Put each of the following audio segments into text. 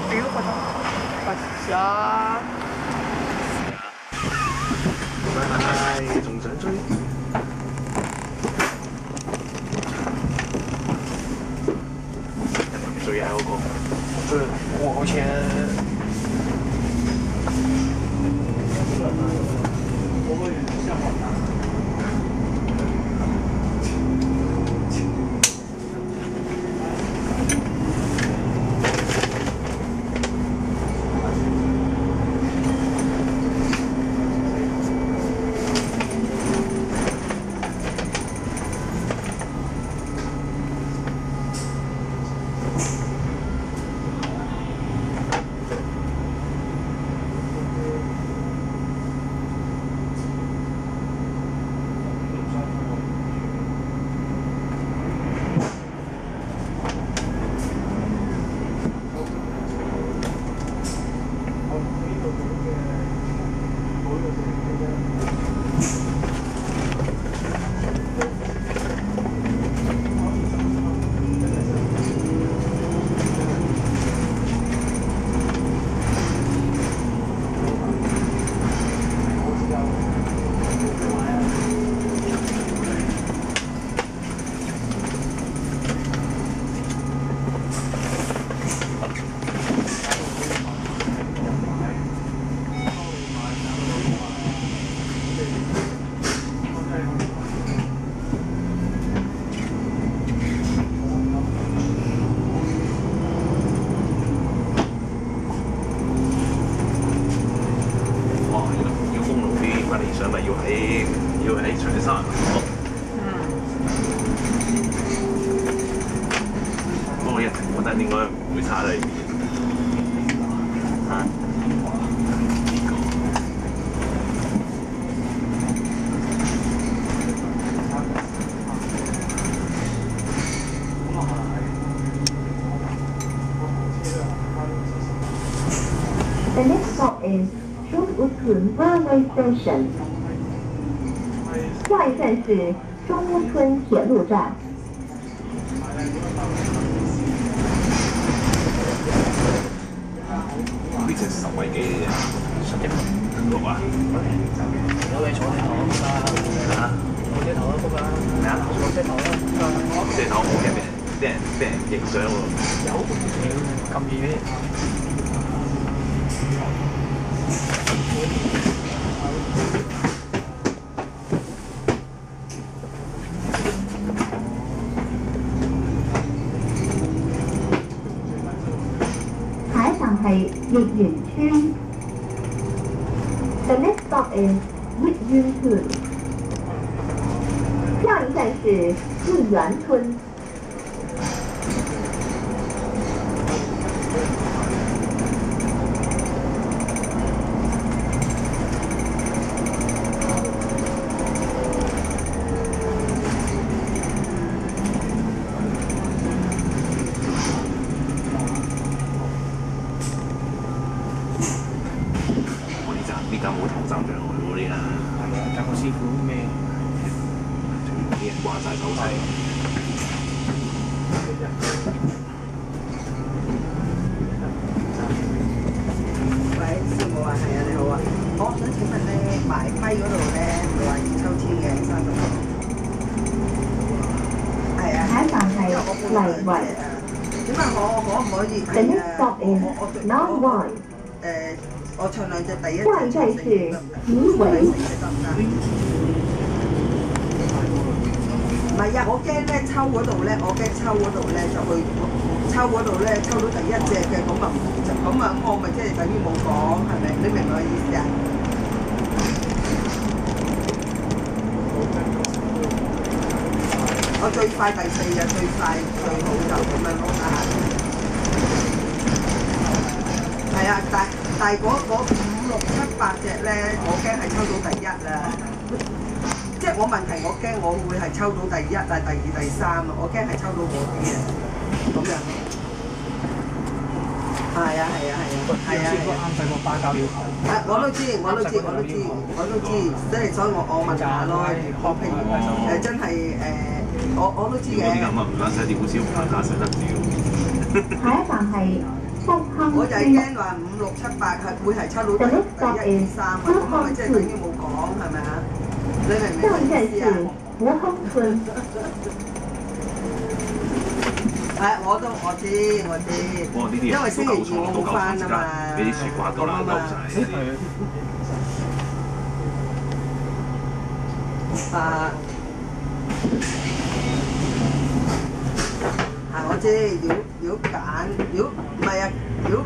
表覺得不下。係，仲想追？追啊嗰個，追我好似喺長沙嗰。不過日程覺得應該唔會差得去邊。啊？呢個。The next stop is Shunwukun Railway Station. 下一站是中乌村铁路站。呢隻10位幾嘅啫，11.6啊！有你坐車頭啊！嚇？坐車頭都得啦。咩啊？坐車頭啦。車頭冇嘅，俾人影相喎。有咁易嘅。下一站係月園村。The next stop is 月園村。下一站是月園村。呢間冇頭三樣嗰啲啦，係啊，但個師傅咩？啲人話晒手勢。喂，師傅啊，係啊，你好啊，我想請問咧，埋批嗰度咧，唔係話要抽籤嘅3種。係啊。下一站係泥圍。點解我可唔可以 The next stop is Long One。我唱兩隻第一隻下一站是泥圍。唔係啊，我驚咧抽嗰度咧，我驚抽嗰度咧就去抽嗰度咧抽到第一隻嘅，咁啊咁啊，我咪即係等於冇講，係咪？你明唔明我意思啊？我最快第4日最快最好就咁樣咯啊！係啊，但係嗰5、6、7、8隻咧，我驚係抽到第1啦。即係我問題，我驚我會係抽到第1啊、第2、第3啊，我驚係抽到嗰啲啊，咁樣。係啊係啊係啊係啊！啱晒個巴交要求。我都知，即係所以我問下咯。我譬如真係我都知嘅。嗰啲咁啊，唔該使點少，大家食得少。下一站係我就係驚話5、6、7、8係會係抽到第1、2、3啊，咁咪即係等於冇講係咪啊？你明唔明我意思啊？福亨村。係，我知，哇！呢啲因為星期2我冇翻啊嘛，俾啲樹刮到爛鳩晒。我知，如果揀，如果唔係啊，如果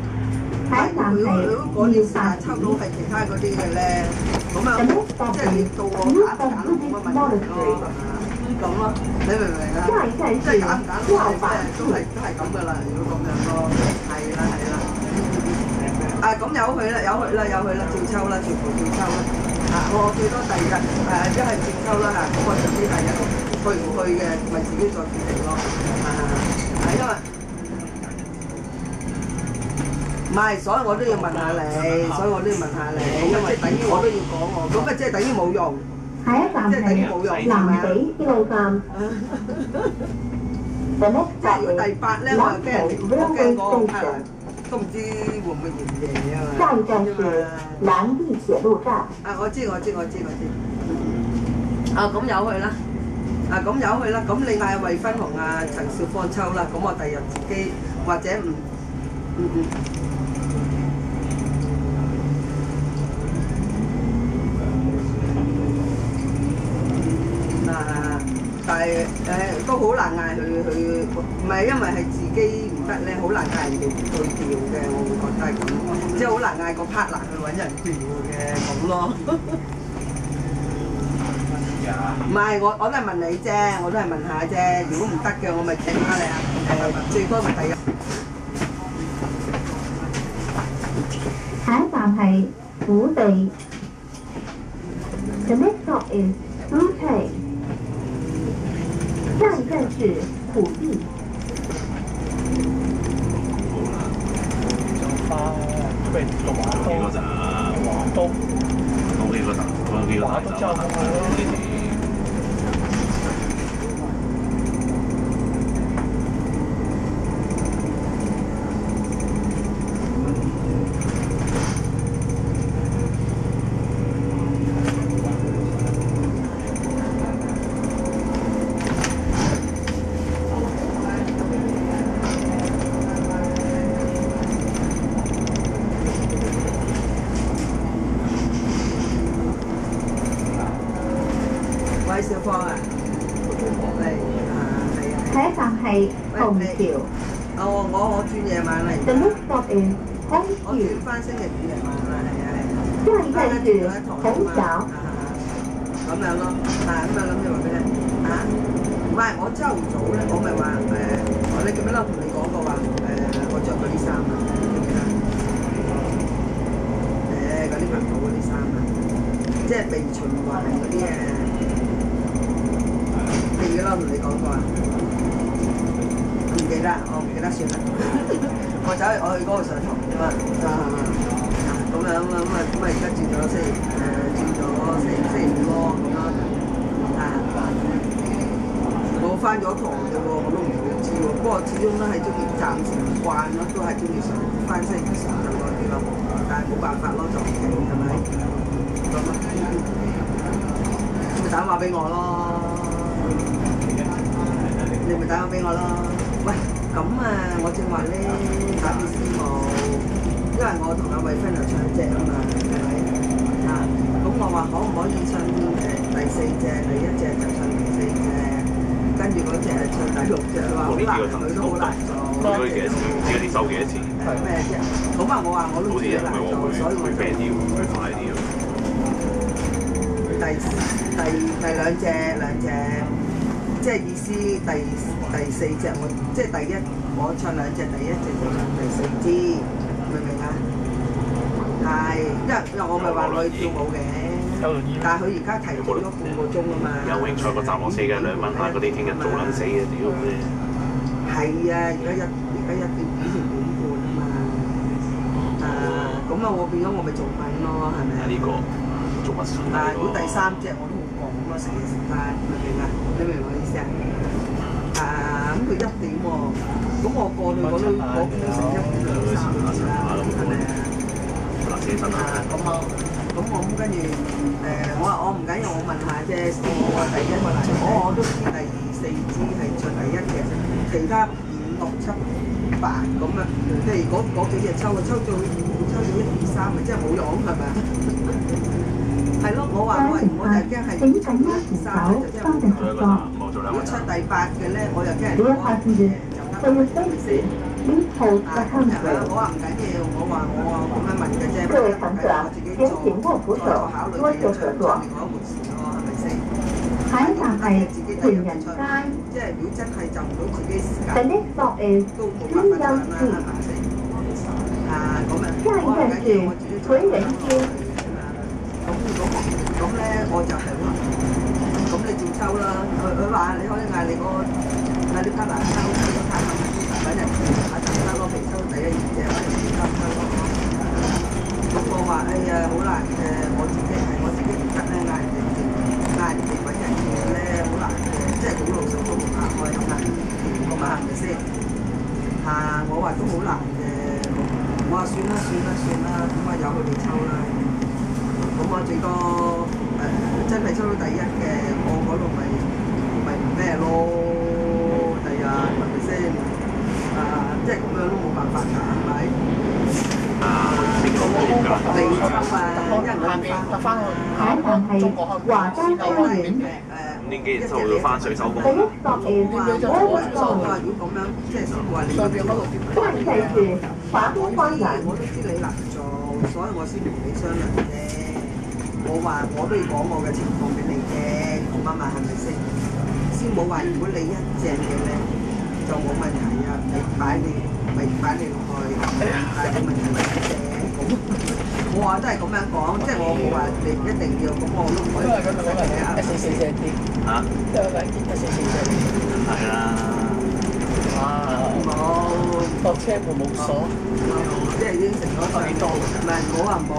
嗰段時間抽到係其他嗰啲嘅咧，咁啊，即係到我揀都冇乜問題咯，咁咯，你明唔明啊？即係揀唔揀都係咁噶啦，如果咁樣咯，係啦。咁由佢啦，照抽啦，全部照抽啦。我最多第二日一係照抽啦嚇，咁我自己第二日去唔去嘅，咪自己再決定咯。因為唔係，所以我都要問下你，因為等於我都要講我，咁咪即係等於冇用，即係等於冇用，係咪啊？即係如果第8咧，我驚嗰個都唔知會唔會嫌嘢啊嘛。下一站是蘭利鐵路站。我知。咁由佢啦。咁你嗌惠芬同陳少芳抽啦，咁我第日自己或者但係都好難嗌佢，唔係因為係自己唔得咧，好難嗌人哋去調嘅，我會覺得係咁，即係好難嗌個 partner 去揾人調嘅咁咯。唔係，我都係問你啫，我都係問下啫。如果唔得嘅，我咪請下你啊。最多咪第一。下一站係虎地。The next stop is Fute。下一站是虎地。花咩？華東嗰陣，華東。華東交通啊！小芳啊，下一站係虹橋。我轉夜晚嚟。The next stop is 虹橋。我轉翻星期5夜晚啦，下一站是虹橋。咁樣咯，咁樣諗住話俾你唔係我朝頭早咧，我咪話你記唔記得我同你講過話我着嗰啲衫啊，記唔記得？嗰啲頻道嗰啲衫啊，即係被循環嗰啲記得我同你講過啊？唔記得，我唔記得算啦。我去嗰度上堂啫嘛。咁樣而家轉咗星期5咯，咁啦。我翻咗堂啫喎，我都唔好知喎。不過始終都係中意，暫時唔慣咯，都係中意翻星期上就多啲咯。但係冇辦法咯，就唔停係咪？咁啊，咪打電話俾我咯。你咪打電話俾我咯。喂，咁我正話咧打俾師母，因為我同阿惠芬又唱一隻啊嘛，係咪？咁我話可唔可以唱第4隻，第1隻就唱第4隻，跟住嗰隻唱第6隻，話好難，佢都好難做。嗰啲幾多錢？唔知嗰啲收幾多錢？係咩啫？咁我都知難做，所以我會平啲，會快啲。第2隻，即係意思第4隻我即係第1我唱2隻，第1隻就唱第4支，明唔明啊？係，因為我咪話我去跳舞嘅，但係佢而家提早咗半個鐘啊嘛。有泳賽個站我4嘅2蚊下，嗰啲聽日做撚死嘅屌咩？係啊，而家1點以前1點半啊嘛。咁我變咗我咪做緊咯，係咪啊？呢個做乜事？如果第3隻我都冇講咯，食嘢食飯，明唔明啊？你明唔明我意思啊？咁佢1點喎，咁我過去嗰邊成1點2、3。自己分享。咁我跟住我話我唔緊要，我問下啫。師傅話第一個嗱，我都知第4支係最第一嘅，其他5、6、7、8咁啊，譬如嗰幾隻抽到1、2、3，咪即係冇用係咪？係咯，我就驚係抽到1、2、3咧，就即係冇用。如果出第8嘅咧，我就驚係多嘅，就得係咪先？我話唔緊要，我話咁樣問嘅啫，我自己做，再考慮嘅就另外一回事咯，係咪先？自己第一個出，即係如果真係就唔到自己時間，都冇辦法啦，係咪先？咁啊，我話唔緊要，我自己做咁咧，我就係話，咁你照抽啦。佢話你可以嗌你啲 partner 抽揾人下就得咯，譬如抽第1、2隻揾人抽咯。咁我話哎呀好難我自己唔得咧，嗌人哋揾人做咧好難即係好老實講唔行開咁啊，係咪先？我話都好難嘅，我話算啦，咁啊由佢哋抽啦。咁我最多真係抽到第1嘅，我嗰度咪唔咩咯？第日係咪先？即係咁樣都冇辦法㗎，係咪？你抽啊，因為我翻下一站係華山公園。呢幾年抽到翻水手工。第1 stop is Waterfall。如果咁樣，即係師傅話你下一站是華東花園。我都知你難做，所以我先同你商量啫。我話我都要講我嘅情況俾你聽，咁啊嘛，係咪先？先冇話如果你一隻嘅咧就冇問題啊，咪擺你落去，但係問題係一隻咁。我話都係咁樣講，即係我冇話你唔一定要，咁我都唔可以咁樣嘅啊。144啲嚇，都係144啲。係啦。冇駁車庫冇鎖，即係應承咗最多，唔係冇話冇。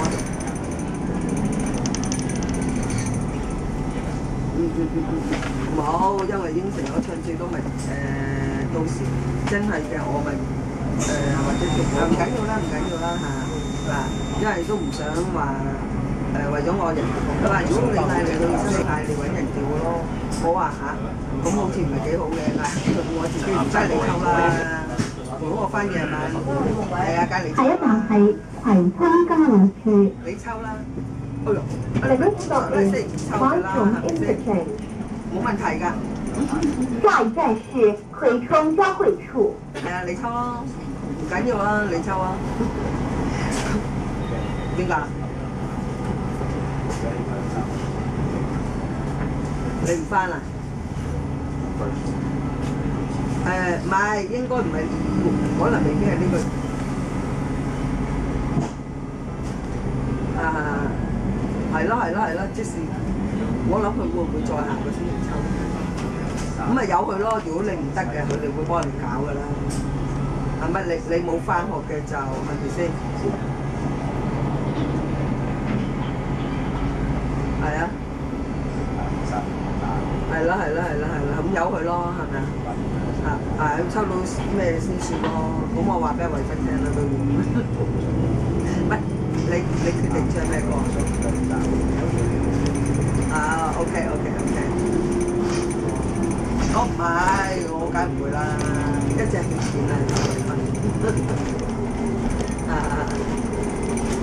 冇，因為應承咗唱最多咪到時真係嘅我咪或者唔緊要啦嚇，因為都唔想話為咗我人，佢話如果你嗌你去真係嗌你揾人叫咯，我話咁好似唔係幾好嘅，我自己唔使你抽啦，如果我翻夜晚係啊，梗係你抽啦。下一站係葵涌交流處。你抽啦。哎呦，黃種 interchange。冇問題㗎。下一站是葵涌交匯處。係啊，你抽咯，唔緊要啊，你抽啊。點解？你唔翻啊？唔係，應該唔係，可能未必係呢個。係咯，即是我諗佢會唔會再行個先嚟抽？咁咪由佢咯。如果你唔得嘅，佢哋會幫你搞㗎啦。係咪你冇翻學嘅就係咪先？係啊。係啦，咁由佢咯，係咪啊？抽到咩先算咯？咁我話俾阿慧芬聽啦，佢會唔係你決定唱咩歌？OK。我唔係，我梗唔會啦，一隻唔見啦，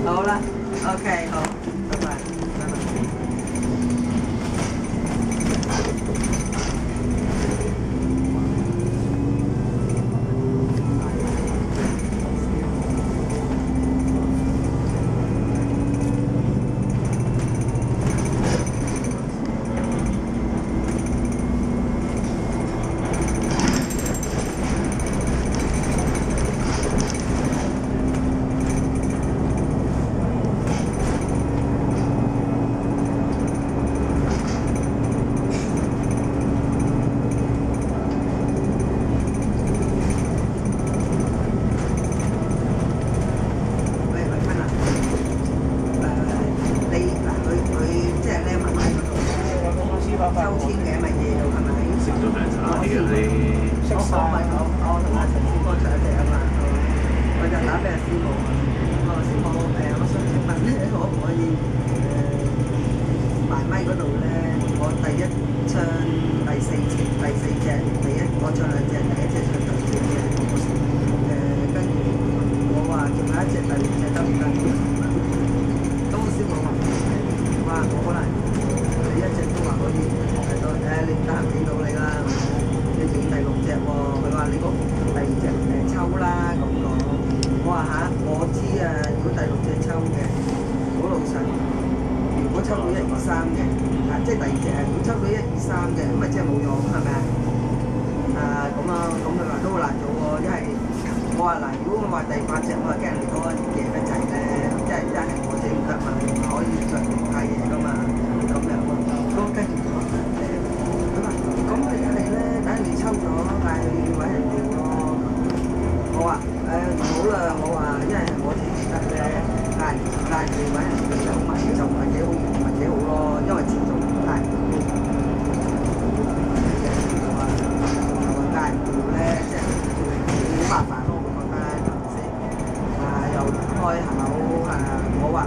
好啦 ，OK， 好，拜拜。唱第四隻，第一我唱兩隻，第一隻唱第二隻嘅，跟住我話仲有一隻第二隻得唔得？咁我師傅話哇我可能你一隻都話可以睇到，你唔得閒見到你啦，你仲要第六隻喎，佢話你嗰第二隻抽啦咁講，我話嚇我知啊，如果第六隻抽嘅，好老實，如果抽到1、2、3嘅。即係第二隻，如果抽到1、2、3嘅，咁咪即係冇用，係咪啊？咁啊，咁佢話都好難做喎，因為我話嗱，如果我話第8隻，我話驚人哋嗰個贏得滯咧，即係我自己唔得嘛，可以着其他嘢噶嘛，咁樣喎。咁跟住佢話咁佢一係咧，等人哋抽咗，但係揾人哋咯。我話唔好啦，我話一係我自己唔得咧，但係你揾人哋有埋就唔係幾好，唔係幾好咯，因為遲早。係，介紹咧，即係好麻煩咯，我覺得係咪先？又開口我話，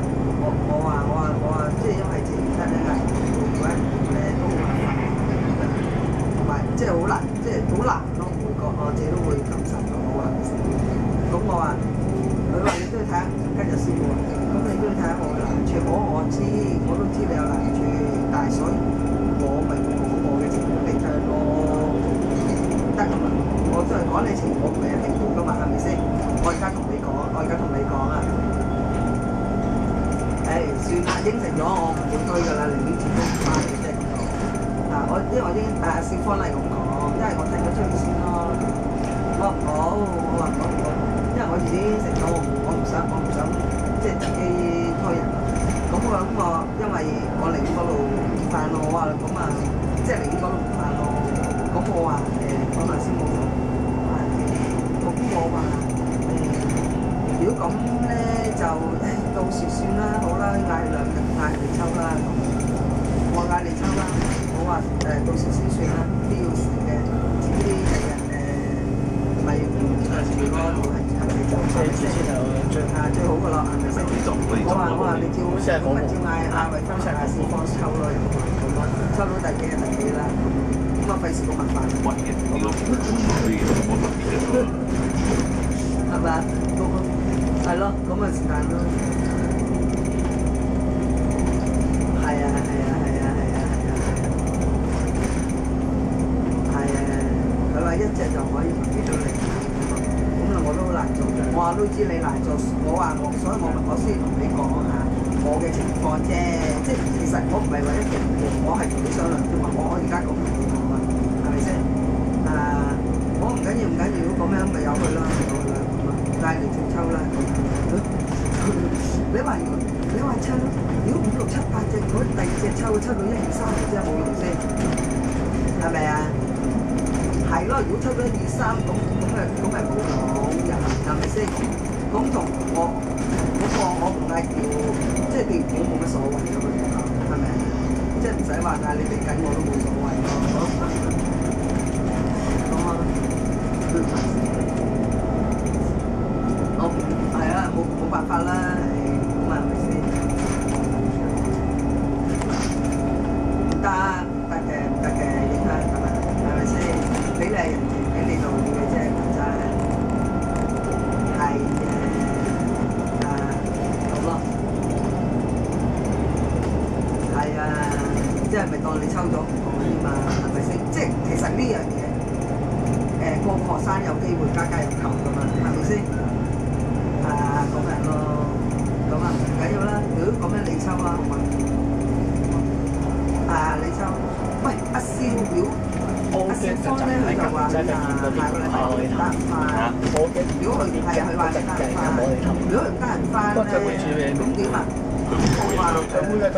即係因為自己得咧，如果咧都好麻煩，同埋即係好難，即係好難咯，我自己都會感受到，我話係咪先？咁我話，佢話你都要睇下，跟住師傅話，咁你都要睇下我嘅難處，我知，我都知你有難處。但係所以，我咪用我嘅情況嚟唱咯，得噶嘛？我都係講你情況，我唔係一定要噶嘛，係咪先？我而家同你講啊！算啦，應承咗我唔會推噶啦，寧願自己翻嘅啫。嗱，因為我應小芳係咁講，因為我睇咗張先咯。我話唔好，因為我自己應承咗，我唔想即係自己推人。咁我因為我寧願嗰度唔翻咯，我話咁啊，即係寧願嗰度唔翻咯。咁我話可能先冇用。咁我話如果咁咧就到時算啦，好啦，嗌你抽啦。我嗌你抽啦，我話到時先算啦，必要時嘅自己日咪長住咯，係咪就最好噶啦，係咪先？我話你照咁咪照嗌惠芬上下先放抽咯，咁咯，抽到第幾日第幾啦，咁啊費事咁麻煩。係咪啊？係咯，咁啊時間咯。係啊！佢話一隻就可以俾到你。咁啊，我都好難做嘅。我話都知你難做，所以我先同你講下我嘅情況啫。即係其實我唔係話一定我係同你商量啫嘛。我而家咁同你講啊，係咪先？我唔緊要，咁樣咪由佢啦，帶嚟接抽啦。你話抽，如果5、6、7、8隻，嗰第二隻抽到1、2、3隻真係冇用先，係咪啊？係咯，如果抽到1、2、3咁咪冇用，係咪先？咁同我唔嗌叫，即係叫唔好冇乜所謂咁樣，係咪？即係唔使話嗌你哋緊我都冇所謂咯。咁啊，係啊，冇辦法啦，咁啊係咪先？唔得嘅，影響係咪先？俾你係人情，俾你做嘅啫，真係係好咯，係啊，即係咪當你抽咗唔講啫嘛？係咪先？即係其實呢樣嘢，個學生有機會家有求噶嘛，係咪先？咁樣咯，咁啊唔緊要啦。如果咁樣你抽啊，好嘛？你抽，喂阿少表，阿少方咧佢就話下個禮拜得翻。如果佢係佢話得翻，如果佢唔得閒翻咧，咁點啊？佢話佢會嘅，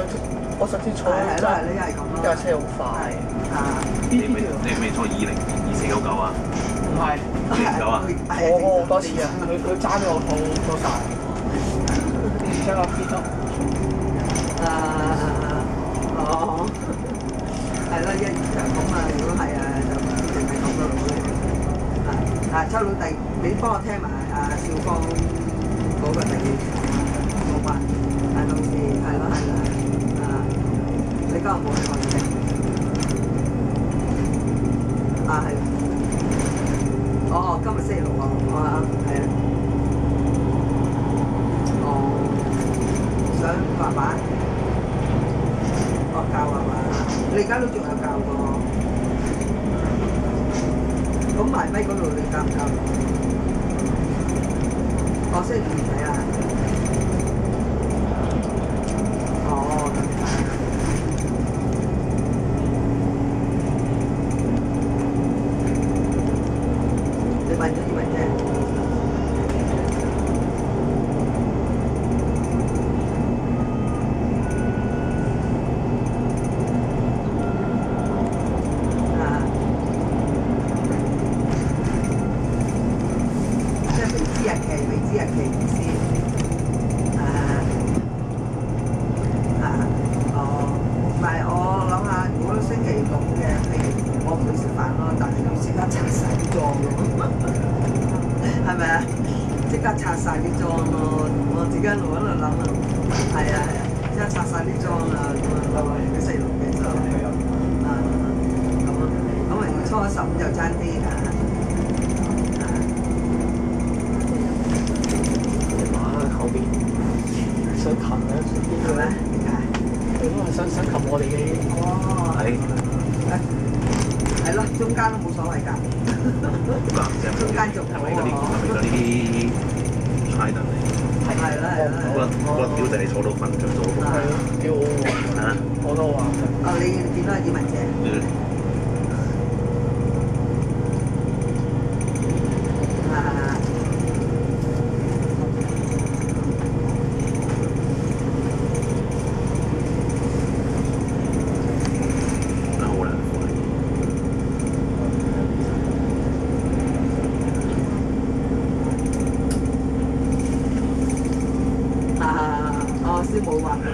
我實知錯咗。係啦，你係咁咯。架車好快。你未錯202499啊？唔係9啊？我好多次啊，佢揸咗我套多曬，將我變咗。係啦，1、2就咁啊！如果係就淨係咁咯。抽到你幫我聽埋少芳嗰個第幾冇關，到時係咯，你今日冇去講嘅。我星期五唔睇啊。哦，咁你問咗以為啫。拆晒啲裝咯，我自己一路喺度諗啊，係啊係啊，即係拆晒啲裝啊咁啊，啲細路嘅就咁啊，初15就爭啲㗎。後邊想擒咧，係咩？點解？因為想擒我哋嘅。哦，係咯，中間都冇所謂㗎。中間仲係咪嗰啲China 嚟？係啦係啦。我屌仔你坐到瞓着咗。係咯，幾好喎。啊？我都話。哦，你見到葉文姐？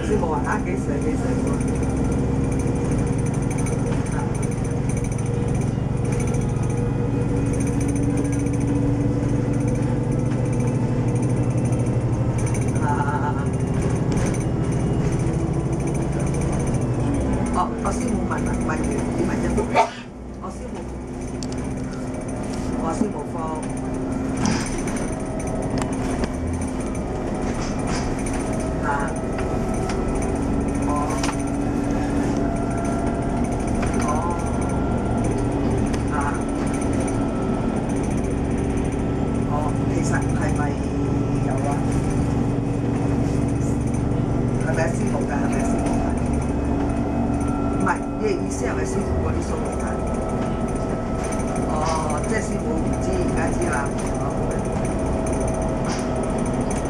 師母話啊幾時喎？我師母問完葉文一福，我師母放。意思係咪師傅嗰啲數嚟㗎？哦，即係師傅唔知，而家知啦。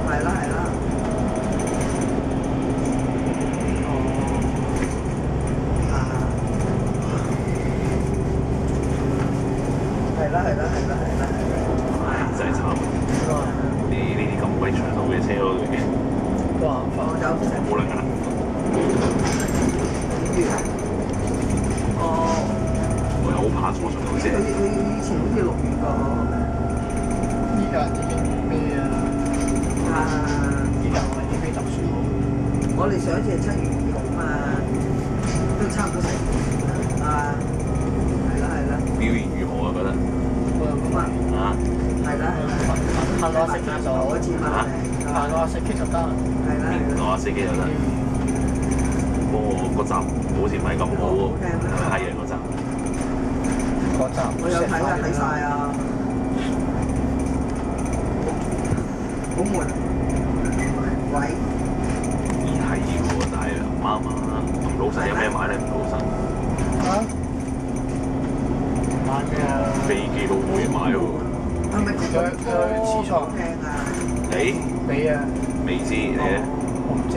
係啦係啦。哦。係啦係啦係啦係啦。唉，真係慘。呢啲咁鬼長路嘅車咯，已經。哇！放走冇能㗎啦。我又好怕坐長途車。佢以前好似6月㗎，依家已經咩啊？依家我已經飛10月喎。我哋上一次係7月2號嘛，都差唔多成年啦。係啦係啦。表現如何啊？覺得？咁啊？係啦係啦。行到4K就嗰次嘛。行到4K就得。係啦。行到4K就得。不過嗰集好似唔係咁好喎，係啊嗰集。嗰集我有睇啊，睇晒啊，好悶，喂，依係喎，但係唔啱啊！同老實有咩買咧？唔老實嚇？買咩啊？飛機都會買喎。係咪佢黐床聽啊？你啊？未知你咧？我唔知。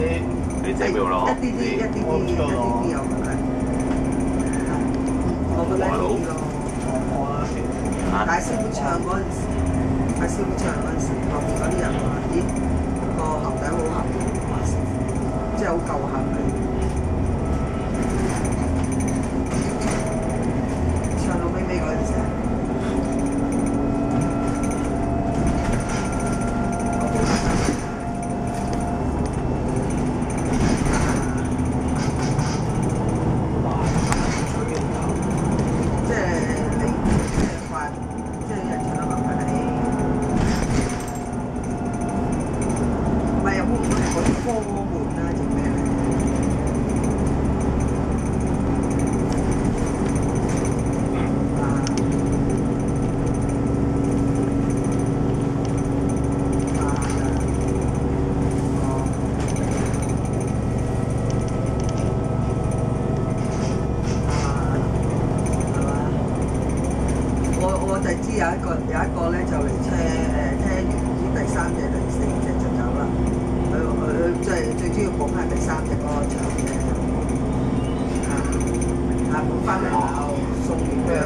你借俾我咯。一啲有係。我覺得呢啲咯。大師傅唱嗰陣時，後面嗰啲人話：咦，個喉底好厚，即係好夠喉嘅。唱到尾尾嗰陣時。翻嚟送咩啊？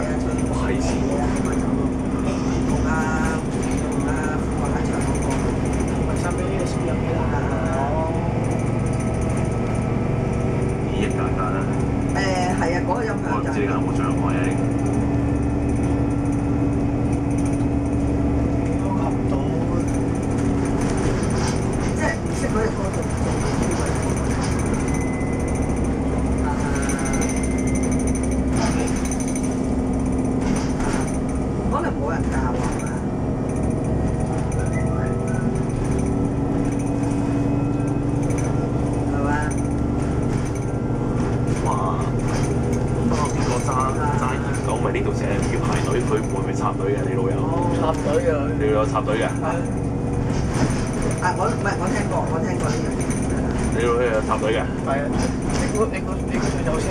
係錢同阿富華一場嗰個，咪差俾呢個小入嘅啦。2億價格啦。係啊，嗰個音響就我唔知你有冇障礙啊？都合到，即係唔識嗰隻歌做可能冇人教啊嘛。係嘛？哇！不過邊個揸2.9咪呢度成日要排隊，佢會唔會插隊嘅？你老友插隊啊！你老友插隊嘅？我聽過呢樣嘢。你老友有插隊嘅？係啊！你嗰有車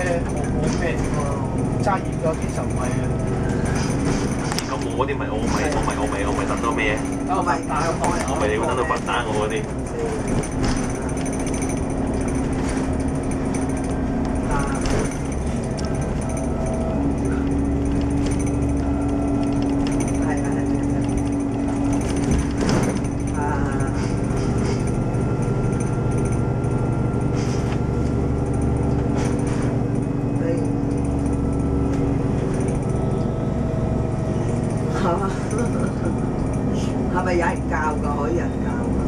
冇咩啫嘛？揸遠咗幾十米啊！咁我嗰啲咪我咪等到咩？我咪打開，我咪你會等到笨蛋我嗰啲。係咪有人教㗎？可以有人教㗎？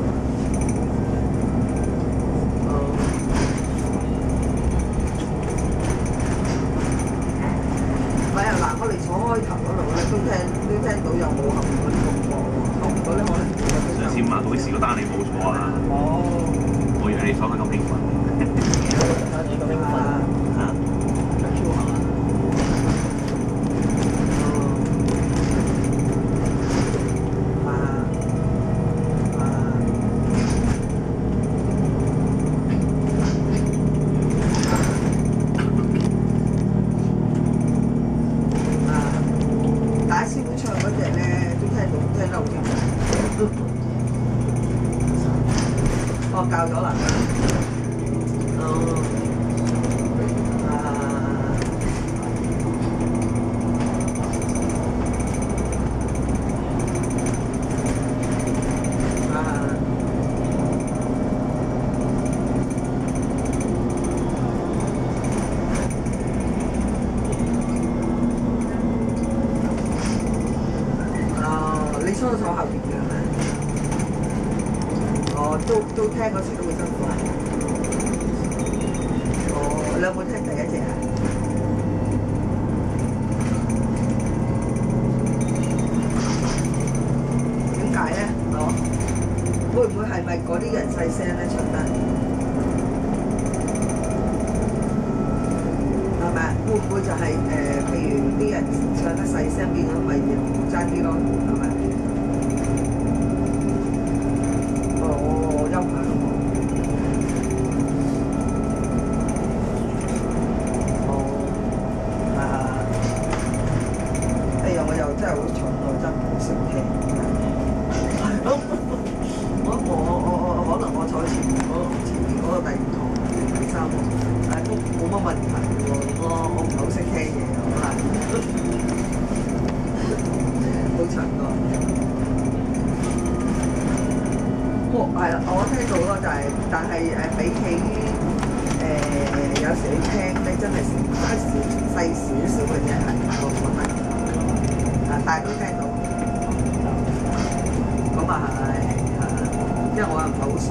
唔係啊！嗱，我哋坐開頭嗰度咧，都聽到有冇後面嗰啲廣播喎，後面嗰啲可能上次問嗰時個單你冇坐啊？哦，我以為你坐得咁興奮。你咁興奮嚇？有 Q 下。我教咗啦。你初坐後邊嘅係咪？都聽嗰時都會辛苦。你有冇聽第一隻啊？點解咧？會唔會係咪嗰啲人細聲咧唱得？係咪？會唔會就係譬如啲人唱得細聲變咗咪爭啲咯？係咪？真係好蠢喎！真係唔識聽。我可能我坐前面嗰個第2堂、第3堂，但係都冇乜問題喎。我唔係好識聽嘢，可能好蠢喎。係啦，我聽到咯，但係比起有時你聽咧，真係細少少嘅啫，係我覺得。但係都聽到，咁啊係，因為我又唔係好熟。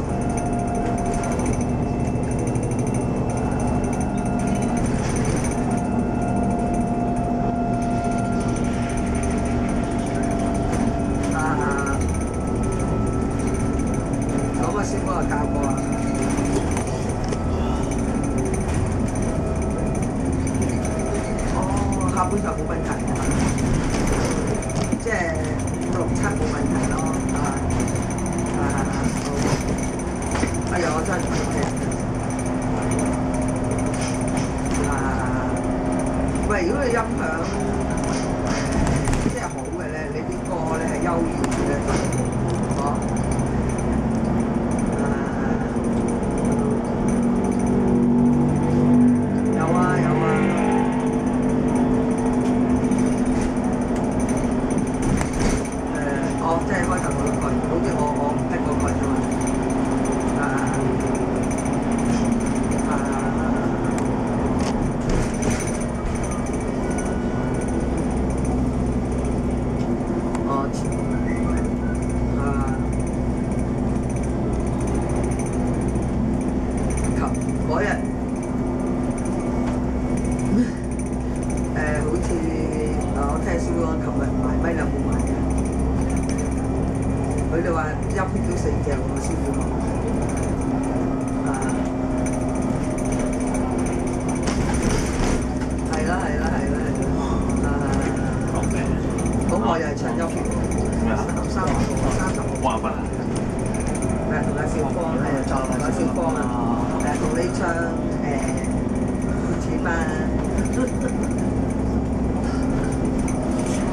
咁啊，先幫我教過啊。哦，下半場冇問題。即係5、6、7冇問題咯，哎呀，我真係唔識聽。喂，如果你音響即係好嘅咧，你啲歌咧係優異嘅，有啊。嗰日好似我聽師傅講，琴日賣咪有冇賣嘅？佢哋話一撇都4隻喎，師傅講。係啦。咁我又係唱一撇喎，30個。哇！乜？同阿小芳同阿小芳同你唱撥錢嘛，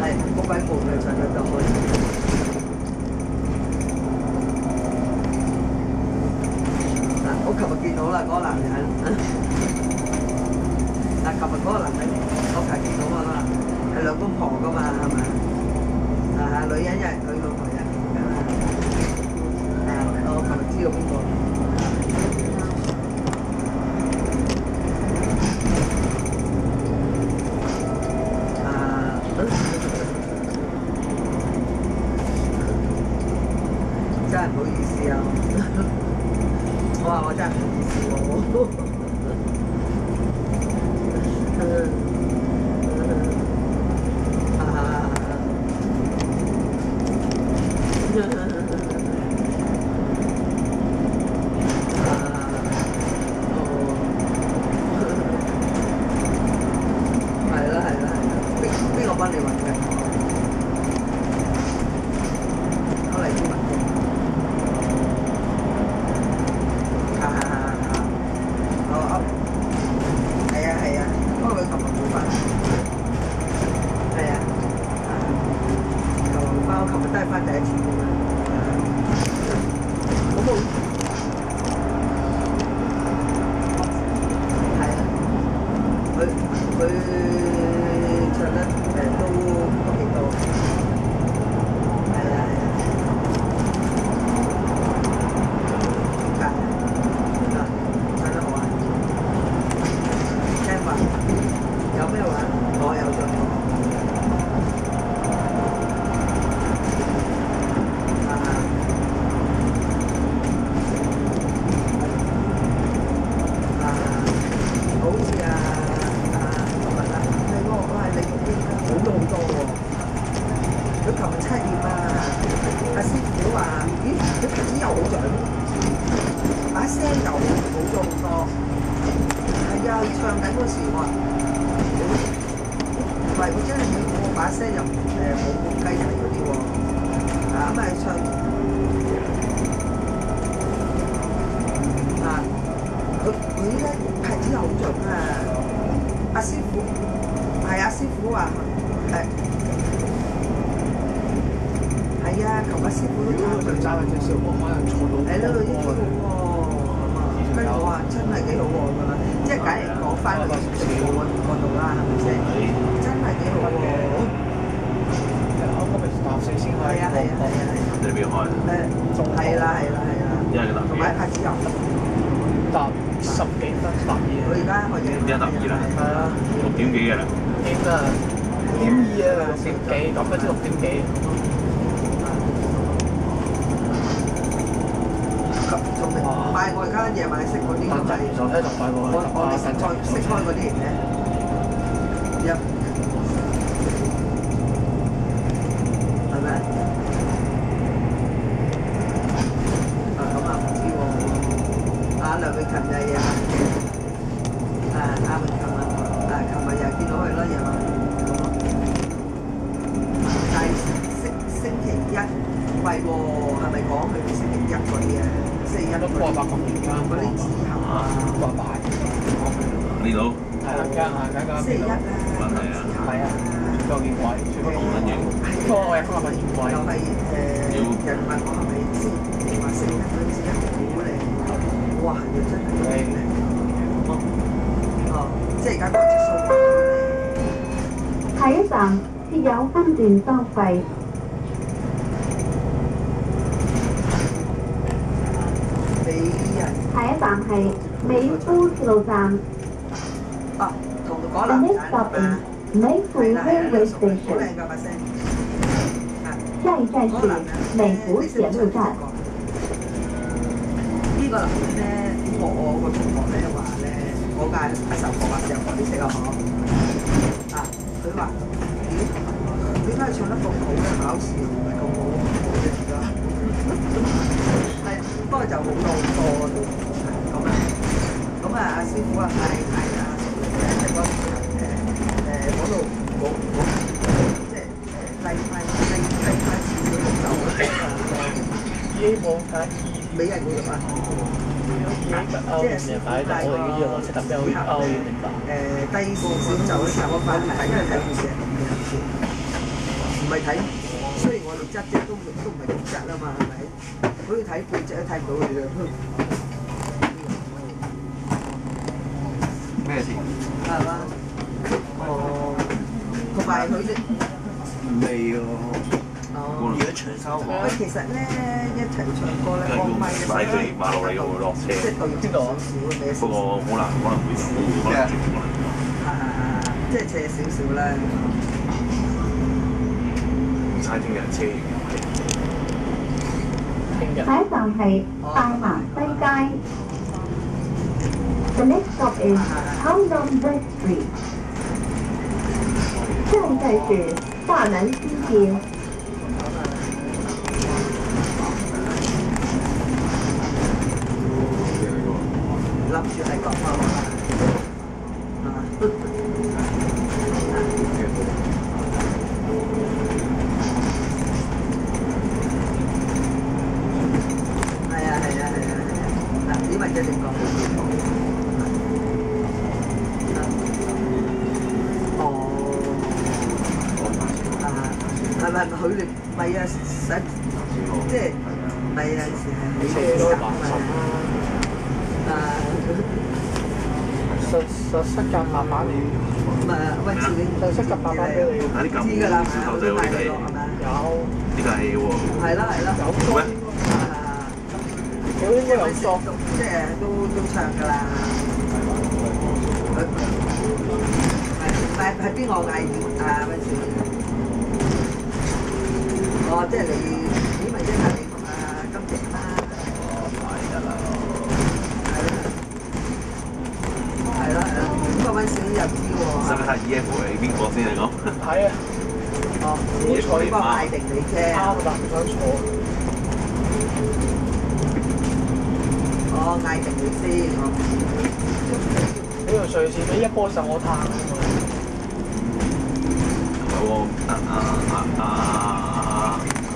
係好鬼悶嘅唱得到。我琴日見到啦，嗰個男人。琴日嗰個男人，我琴日見到啦，係兩公婆噶嘛，係咪？女人一，佢老婆一。我琴日知道邊個。真係唔好意思啊！我話我真係唔好意思喎。邊個幫你揾嘅？我嚟邊揾嘅？係啊，不過佢琴日冇翻。係啊，琴日冇翻，我琴日都係翻第一次啫嘛。好冇？係啊，佢唱得都幾多。係啊。唱得好啊！聽話，有咩玩？我有做過。好似琴日係喎，我係利用啲好多喎。佢琴日7月阿師傅話：咦，佢頭先又好咗，把聲又好咗好多。係啊，唱緊嗰時我話，唔係，佢真係我把聲又冇雞啼嗰啲喎。咁係唱佢咧拍子又好準啊！阿師傅係阿師傅話係啊，琴日師傅都唱準。揸嗰隻小波可能坐到。係咯，幾好喎！跟住我話真係幾好喎咁樣，即係梗係講翻嗰度啦，係咪先？真係幾好喎！我今日搭4先開。係啊！你邊開？係啦。因為同埋拍子又搭10幾分12。佢而家開幾點解12啦？係啊6點幾嘅啦。6點2啊，6點幾咁嘅啫，6點幾。買我而家夜晚食嗰啲就係就喺度買過。我哋食開嗰啲嚟嘅。係咪？咁唔知喎。梁永勤就係夜晚嘅。阿永勤琴日又見到佢咯，夜晚。但係星期一，唔係喎，係咪講佢星期一嗰啲啊？星期一都過8個月㗎，嗰啲之後過8。呢度係啊，星期一啊，係啊，最後見鬼，最後好緊要。不過我日今日咪見鬼。又係人問我係咪星期一嗰陣時好靚？我話係真係靚。即係而家嗰隻數碼下一站設有分段收費。下一站係美孚鐵路站。同嗰 The 男 next 仔 stop 係嘛？ is Meifu 係 Railway 好靚 Station。㗎把聲。下一站是美孚鐵路站。邊個男人咧，我個同學咧話咧，我嗌阿壽哥話時候你識啊嗬？啊，佢話咦，點解唱得咁好咧？考試唔係咁好嘅而家。係，不過就好多都咁啊。咁啊，阿師傅啊，係阿叔嚟嘅，即係嗰嗰度即係低翻少少綠豆醫冇睇美人魚啊！即係師傅帶我哋呢樣我識得比較明白。低少少就嘅時候，我快啲睇，因為睇電視唔係睇，雖然我哋質啫都唔係咁質啊嘛，係咪？好似睇背脊都睇唔到佢嘅。咩事？係嘛？哦，同埋佢哋未喎。哦。如果長洲喂，其實咧一齊唱歌咧，幫咪嘅時候擺對馬路你會落車，即係對邊度少少嘅不過可能會少，可能轉過嚟。即係斜少少啦。唔猜聽日車型又係。聽日。下一站係大南西街。The next stop is Hamdon West Street。下一站是大南西街。諗住係咁啊！係啊！嗱，呢咪即係點講？哦，係咪佢哋咪啊？即係咪有陣時係佢哋咁啊？實塞夾慢慢嚟。唔係，喂，自己實塞夾慢慢俾你。知㗎啦，係咪？都帶佢落係咪？有。呢個係喎。係啦。有咩？佢應該有裝。即係都唱㗎啦。係邊個嗌啊？嗰時？哦，即係你，咦？咪即係你同阿金姐啦。係啦，咁嗰陣時又知喎。使唔使睇 EF 係邊個先嚟講？係啊。哦，好彩幫我嗌定你啫。啱啦，唔想坐。哦，嗌定你先。呢條瑞士俾一波就我攤。係喎，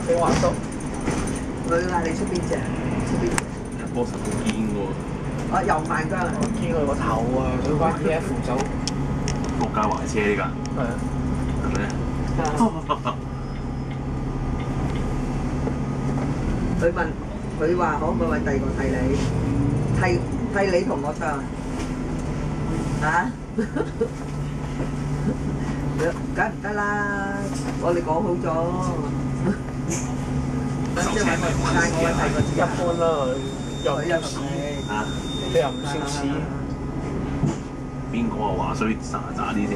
你話叔。佢嗌你出邊隻？出邊隻？一波實好堅喎。哦，又慢㗎。我見佢個頭啊，佢關 EF 走。國家懷車呢㗎。係啊。係咪？佢問，佢話可唔可以揾第二個替你？替你同我唱啊？梗唔得啦！我哋講好咗。即係揾嗌我揾第二個一般啦，又唔少啊？你又唔少屎。邊個啊話衰渣啲先？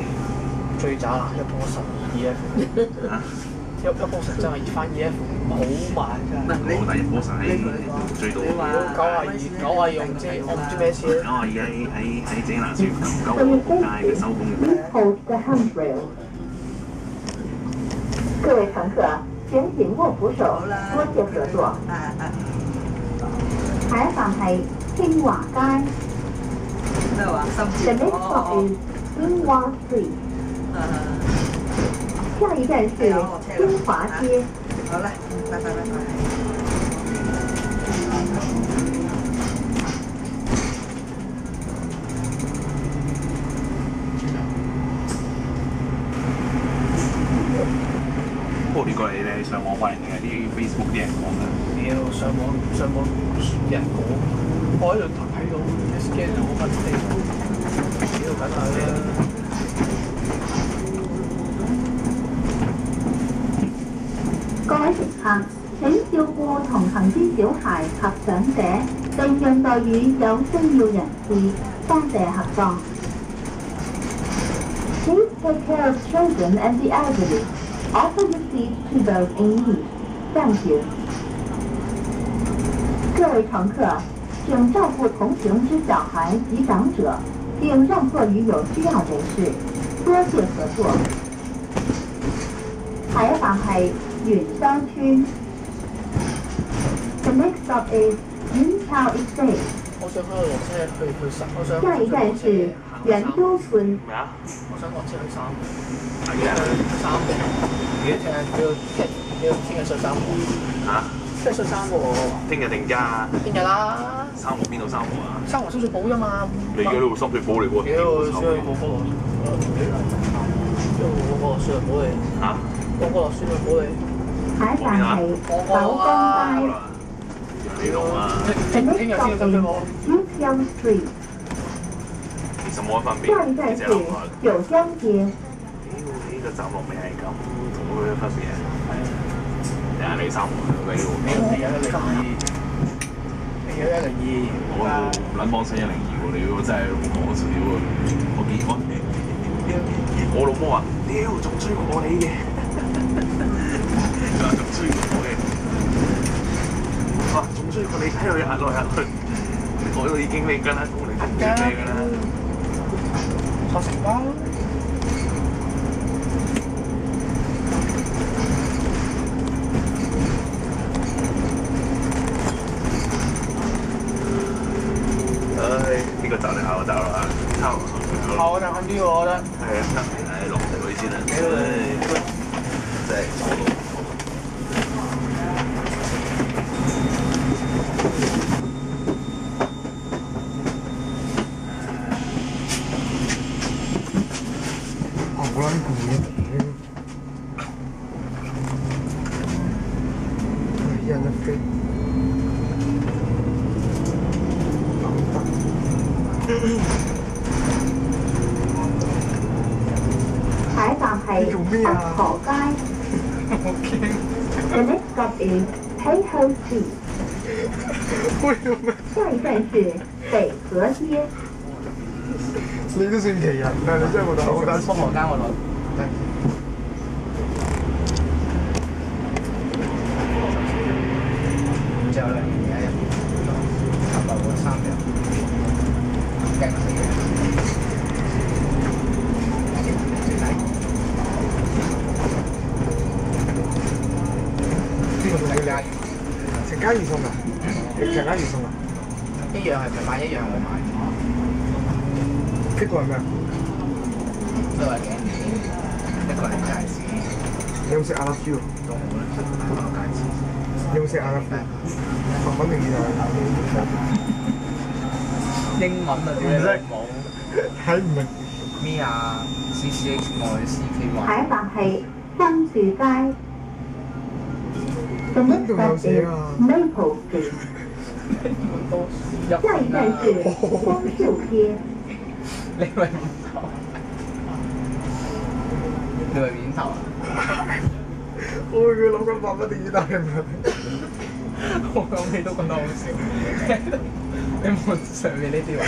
最渣啦，一波神 EF。啊？一波神真係翻 EF 好慢真係。我第一波神係最到92用啫，我唔知咩事咧。92喺井拿樹9個街嘅收工嘅。Hold the handrail。各位乘客，請緊握扶手，多謝合作。下一站係興華街。咩話？深 The 圳 next stop is 興華 Street。下一站是興華街。好啦，拜拜。不過呢個你咧上網揾定係啲 Facebook 啲人講嘅。屌，上網人講，我喺度睇到 scan 到乜地方，屌緊下啦。各位乘客，請照顧同行之小孩及長者，並讓待與有需要人士，多謝合作。Please take care of children and the elderly. Offer your seat to those in need. Thank you. 各位乘客，请照顧同行之小孩及長者，並讓座於有需要人士。多謝合作。下一站係元山村。The next stop is Yunqiao Estate。我想喺度落車去三，我想。下一站是元州村。咩啊？我想落車去三湖。係嘅。三湖。而家淨係要聽日上三湖。嚇？即係上三湖。聽日定假？聽日啦。三湖邊度三湖啊？三湖深水埗啫嘛。你嗰度深水埗嚟喎。屌，深水埗嗰度。我深水埗嚟。嚇？我嗰度深水埗嚟。下一站係寶崗街。你講啊。The next stop is Yunqiao Street。其實冇乜分別。下一站是九江街。呢個站落尾係咁，同佢嘅分別係啊，你三湖你喎。你有102，你有102。我撚幫襯102喎，你真係講笑喎！我見我老母話：屌，仲追過我你嘅，仲追過我嘅，啊，仲追過你，喺度壓落去，我都已經你跟啦，公你都唔知咩㗎啦，學成包。呢個就嚟下個站啦，差唔多。下個站近啲喎，我覺得。係啊，係落地先啦。真係坐到。好撚攰啊！一人一飛。下一站係北河街。The next stop is Peiho Street。下一站是北河街。你都算奇人啊！你真係覺得好單。北河街我攞。之後咧，而家差唔多3日。驚死嘅。邊個送你啊？陳嘉怡送啊？陳嘉怡送啊？一樣係佢買，一樣我買。呢個係咩啊？都係頸鏈，一個係戒指。你有冇食阿拉豬啊？都好啦，一個戒指。有冇食阿拉豬？肯定有。英文啊，點解冇？睇唔明。咩啊 ？CCHYCKY。下一站係樟樹街。The next stop is Maple Street。下一站是光秀街。你咪面頭，你咪面頭啊！我佢諗緊辦乜電單係咪？我講你都覺得好笑，你望上面呢啲位，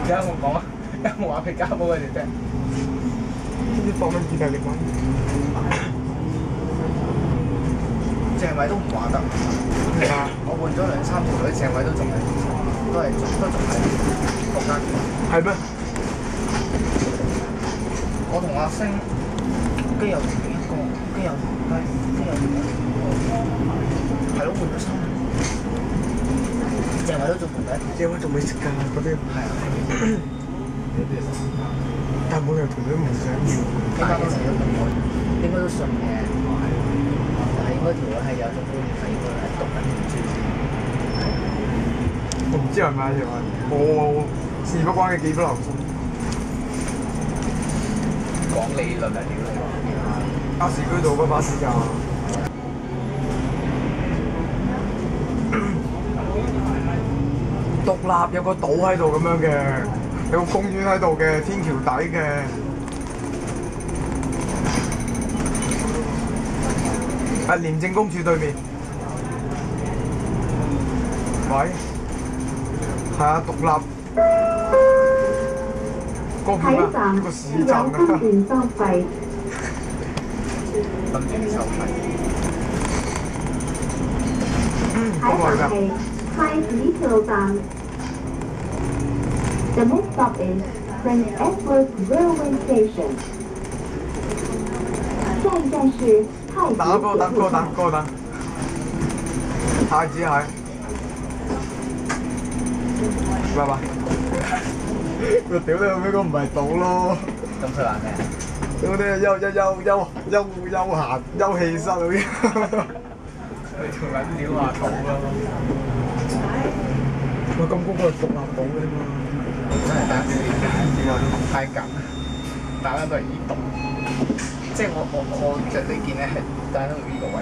有冇講啊？有冇話佢交保佢哋啫？呢啲放乜意大利文？鄭偉都唔話得，係啊！我換咗2-3條女，鄭偉都仲係國家隊。係咩？我同阿星跟有條一個，跟有條雞，跟有條係咯，換咗3條。鄭偉都仲同第1條。鄭偉仲未識㗎嗰啲。係啊。但冇人同佢唔想要。應該都信嘅，應該都信嘅。但係應該條女係有種觀念，係應該係讀緊書先。我唔知係咪條啊？我事不關己，己不留心。講理論係點嚟㗎？巴士居道嗰巴士站。獨立有個島喺度咁樣嘅，有個公園喺度嘅，天橋底嘅。廉政公署對面。喂，係啊，獨立。嗰個叫咩？呢個市站啊。分段收費。分段收費。海港係太子鐵路站。The next stop is Prince Edward Railway Station。下一站是太子鐵路站。等。太子係。拜拜。我屌你老味，嗰唔係島咯。咁佢話咩？嗰啲休閒休憩室嗰啲。你條撚料話島咯。喂，咁高個係獨立島嘅嘛？真係打死太緊，大家都係依度。即係我着呢件咧係戴到呢個位。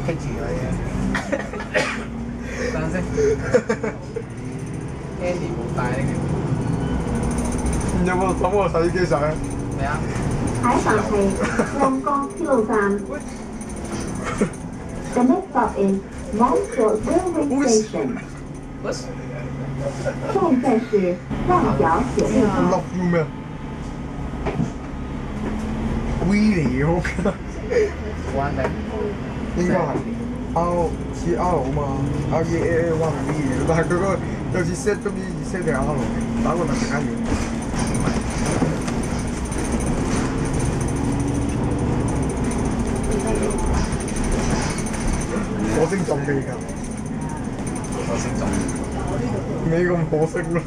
棘住佢嘅。等陣先 ，Andy 冇帶呢有冇揾我洗衣機洗啊？咩啊？海港係旺角鐵路站。The next stop is Montfort Railway Station。下一站是旺角鐵路站。落要咩啊？V 料關頂。應該係 R 似 R 啊嘛，REAA 1 V 但係佢個有似 set 咁啲 set 定 R 打個特別間嘢。火星撞地球，火星撞，未咁火星咯。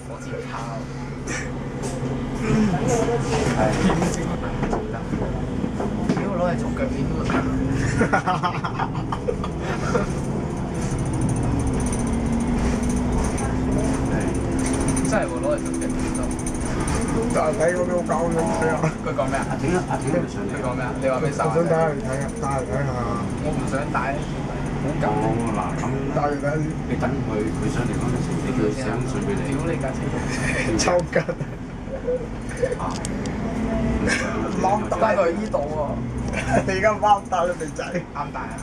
火箭炮，屌攞嚟做腳面都得。真係喎，攞嚟做腳面都。但係睇嗰啲好搞笑睇下。佢講咩啊？佢講咩啊？你話俾手？我想帶嚟睇下，帶嚟睇下。我唔想帶，好舊。嗱咁，帶嚟睇下先。你等佢上嚟嗰陣時，你叫佢寫封信俾你。屌你架車！抽筋。啊！攞帶到依度喎。你而家貓帶咗肥仔。啱帶啊！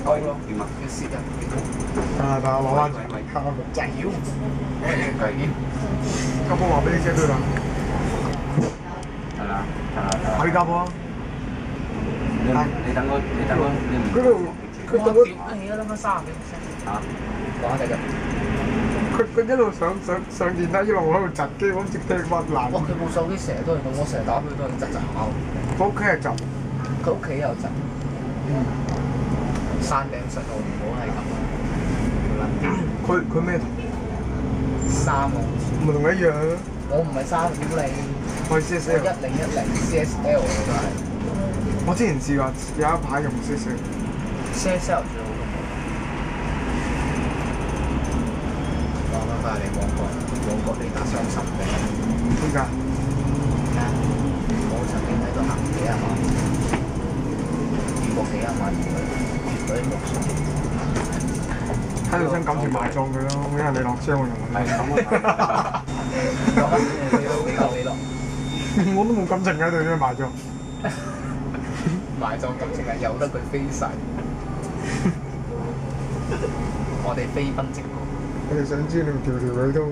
夠咯。點啊？要蝕人。但係攞翻卡個仔。屌！我係計啲。家波話俾你知佢啦。係啦，喺家波啊！你等我，你唔嗰度佢我到屌起啦，得30幾%。嚇？講下繼續。佢一路上電梯，一路喺度窒機，好似聽翻爛。哇！佢部手機成日都係咁，我成日打俾佢都係窒窒下。佢屋企係窒。佢屋企又窒。山頂隧道唔好係咁啊！佢咩圖？3喎。唔係同佢一樣。我唔係3，屌你！我係 CSL。1010 CSL 我都係。我之前試過有一排用 CSL。CSL 最好用。講翻返嚟旺角地打傷心嘅。點解？我曾經喺度行幾10萬，見過幾10萬嗰啲木筍。喺度想感情埋葬佢咯，因為你落車我用係咁啊！你咯，我都冇感情喺度，點埋葬？埋葬感情係由得佢飛逝，我哋飛奔直過。我哋想知你條女都，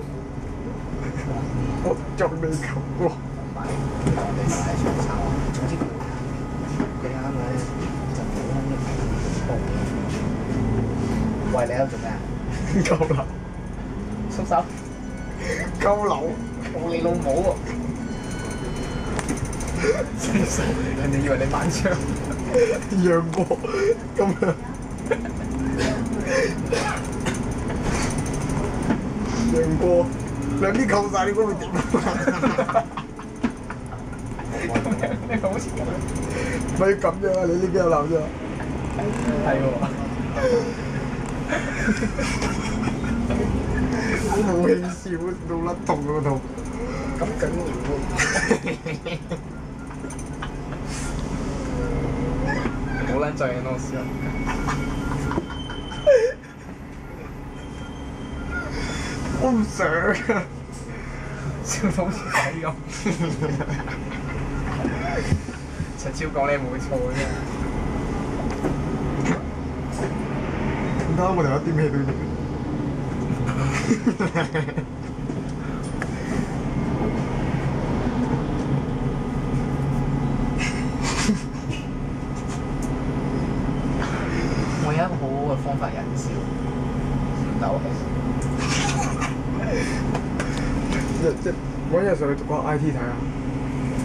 我仲未求過。我哋就係想炒，總之佢啱咧就冇乜嘢。喂，你喺度做咩啊？鳩樓，縮手，鳩樓，冇你老母喎！人哋以為你晚槍，楊過咁樣，楊過兩邊扣曬，你嗰會點啊？你好似咁，咪咁樣啊！你呢邊有鬧啫？係喎。我冇氣笑到甩痛嗰度。咁緊要喎！好撚醉嘅當時啊！我唔想啊！笑到好似鬼咁。陳超講你冇錯啫。點解我哋一啲咩都要？方法人少，唔鬥氣。即我一日上去讀個 I T 睇下。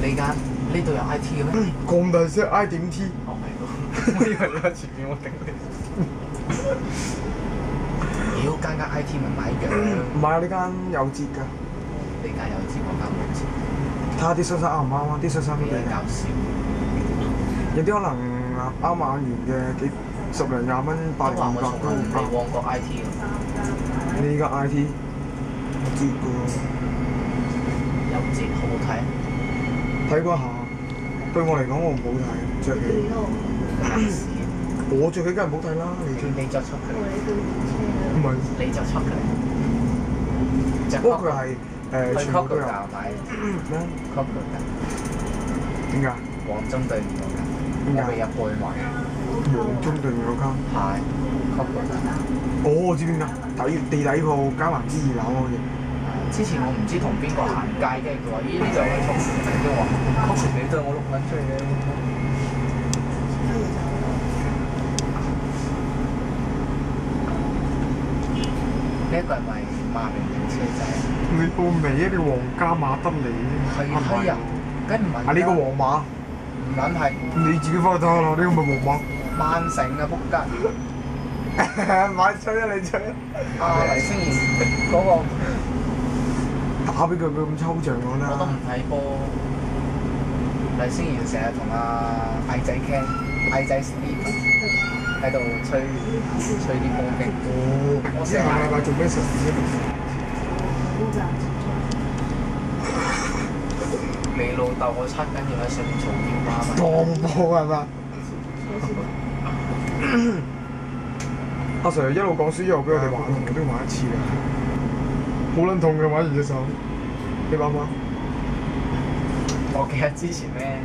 你間呢度有 I T 嘅咩？咁大聲 I 點 T？哦係喎，我以為你喺前面，我頂你。妖間 I T 咪買樣，唔係啊，呢間有折㗎。你間有折，我間冇折，睇下啲恤衫啱唔啱啊？啲恤衫都比幾較搞笑。有啲可能啱買完嘅幾十零廿蚊，百零二百都唔嚟旺角 I T 嘅，你依家 I T 折㗎有折好好睇。睇過下，對我嚟講我唔好睇，着起。我着起梗係唔好睇啦，你着。你着出佢，唔係，你着出佢。不過佢係全部都有。買咩 Coco 㗎，點解？黃中對面嗰間，我未入過去買。黃中對面嗰間。係 Coco 㗎。哦，我知邊間，地底鋪加環之2樓嗰隻。之前我唔知同邊個行街，跟住佢話：咦呢度有個 Coco，跟住我話 Coco 你對我6蚊出嚟嘅。呢一個係咪馬明型車仔？你報尾啊！你皇家馬德里係啊，梗唔係。啊！呢個皇馬，唔撚係你自己翻去睇下啦。呢個咪皇曼城啊，仆街！馬。買吹啊！你吹啊！黎星賢嗰個打俾佢咁抽象我啦。我都唔睇波。黎星賢成日同阿矮仔 Ken、矮仔 Steve 喺度吹啲波經。哦，我知下個禮拜做咩實驗你老豆我測緊要喺上面做電話嘛？當波係嘛？阿 Sir 一路講書一路俾我哋玩，我都要玩一次㗎。好撚痛嘅玩完隻手，你玩唔玩？我記得之前咧，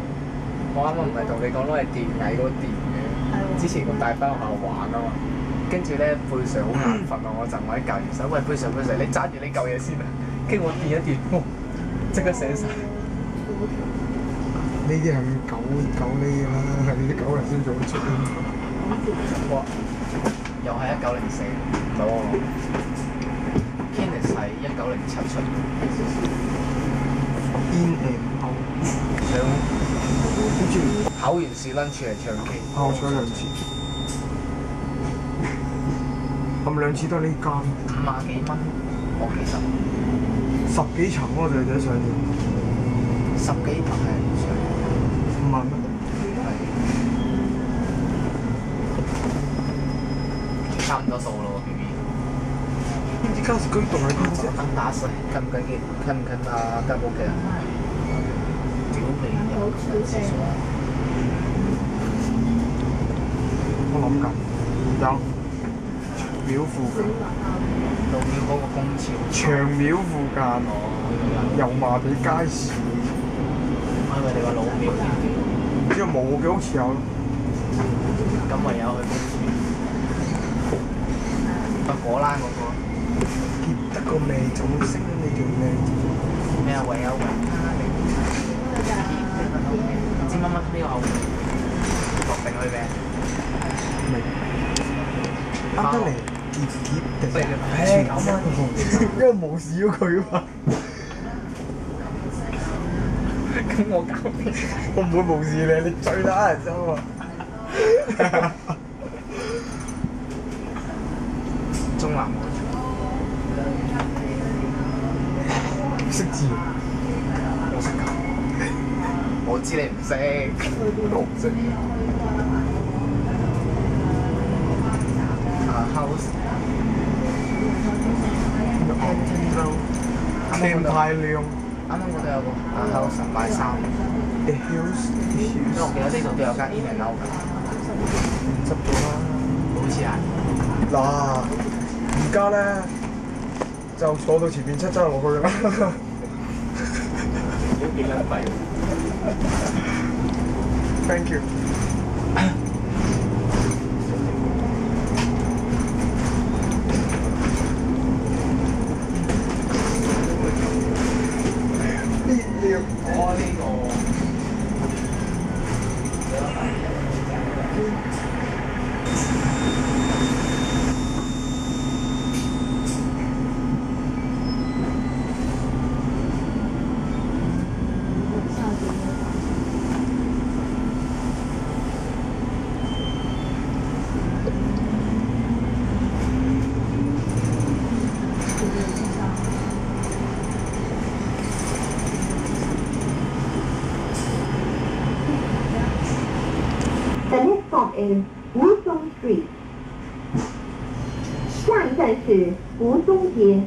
我啱啱唔係同你講攞嚟電蟻嗰個電嘅，之前我帶翻學校玩啊嘛，跟住咧貝 Sir 好眼瞓啊，我就我喺隔離手，喂貝 Sir 你揸住呢嚿嘢先啊，跟住我電一電，即刻醒晒。呢啲係狗呢㗎啦，係呢啲狗人先做得出嘅。哇！又係1904，唔係喎 Kenneth 係1907出。In and out，跟住考完試 lunch 嚟唱 K，考咗2次，係咪2次都係呢間50幾蚊，我記得。 10幾層嗰個仔仔上要10幾層係上5萬蚊，係差唔多數咯 B B。依家是居棟喺邊啫？燈打水，近唔近啊間屋嘅？屌你有廁所？我諗緊有廟附近，路廟嗰個公廁。長廟附近，油麻地街市，我以為你話老廟添，唔知有冇嘅，好似有咯。咁唯有去公廁。果欄嗰個。見得個味就會識你條味。咩啊？唯有維他利。知乜呢個後落定去咩？味啱得嚟澀地。咁啊！因為無視咗佢啊嘛。咁我搞掂。我唔會無視你，你最打人啫嘛。中南嗰場。識字，我識㗎。我知你唔識，我唔識。House。天太亮。啱啱嗰度有個House買衫。The Hills，因為我記得呢度都有間 In and Out 㗎。執咗啦。好似係。嗱，而家咧就坐到前面7落去㗎啦。都幾撚貴。Thank you。我呢個 is Wuzhong Street。下一站是吴中街。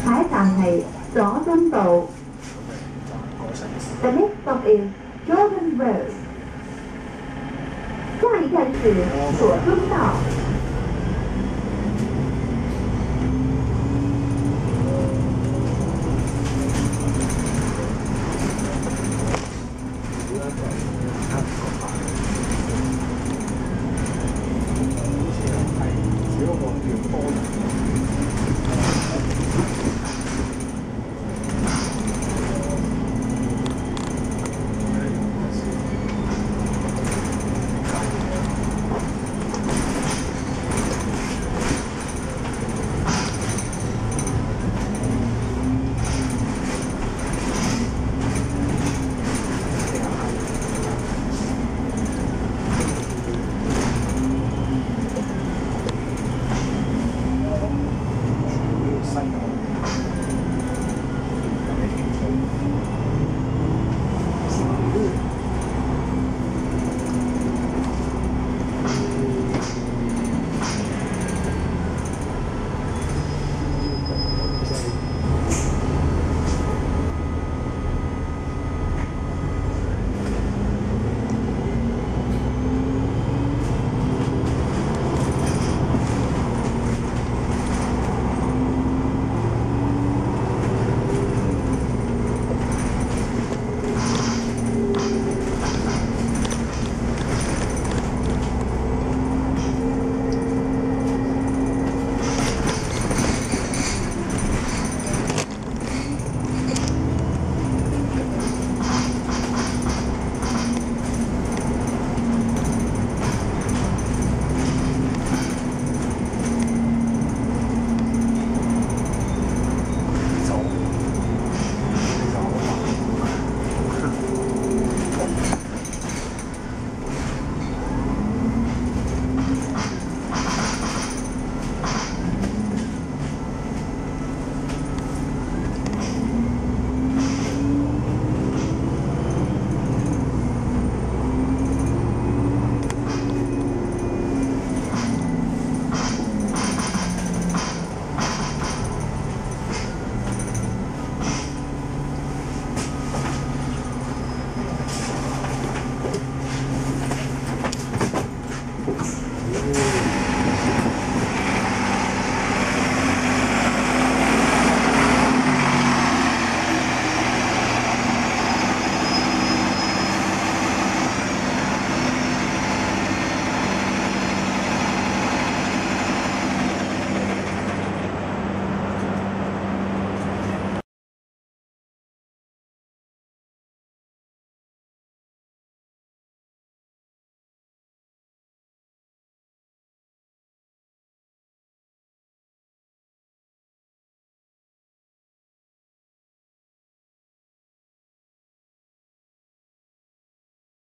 下一站係佐敦道。The next stop is Jordan Road。下一站是佐敦道。